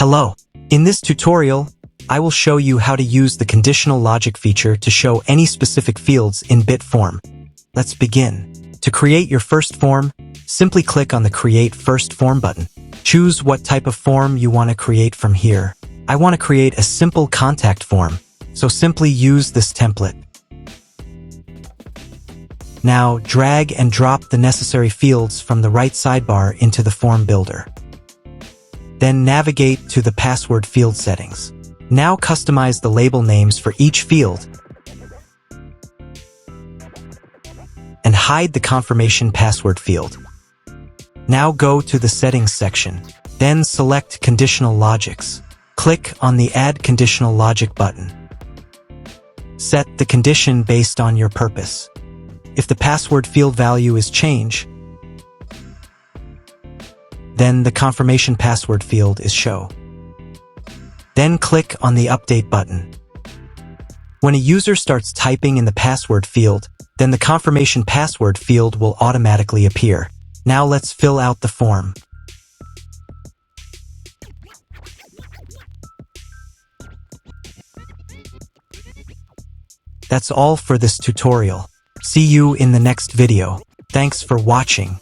Hello. In this tutorial, I will show you how to use the conditional logic feature to show any specific fields in bit form. Let's begin. To create your first form, simply click on the Create First Form button. Choose what type of form you want to create from here. I want to create a simple contact form, so simply use this template. Now, drag and drop the necessary fields from the right sidebar into the form builder. Then navigate to the password field settings. Now customize the label names for each field and hide the confirmation password field. Now go to the settings section. Then select Conditional Logics. Click on the Add Conditional Logic button. Set the condition based on your purpose. If the password field value is changed, then the confirmation password field is shown. Then click on the Update button. When a user starts typing in the password field, then the confirmation password field will automatically appear. Now let's fill out the form. That's all for this tutorial. See you in the next video. Thanks for watching.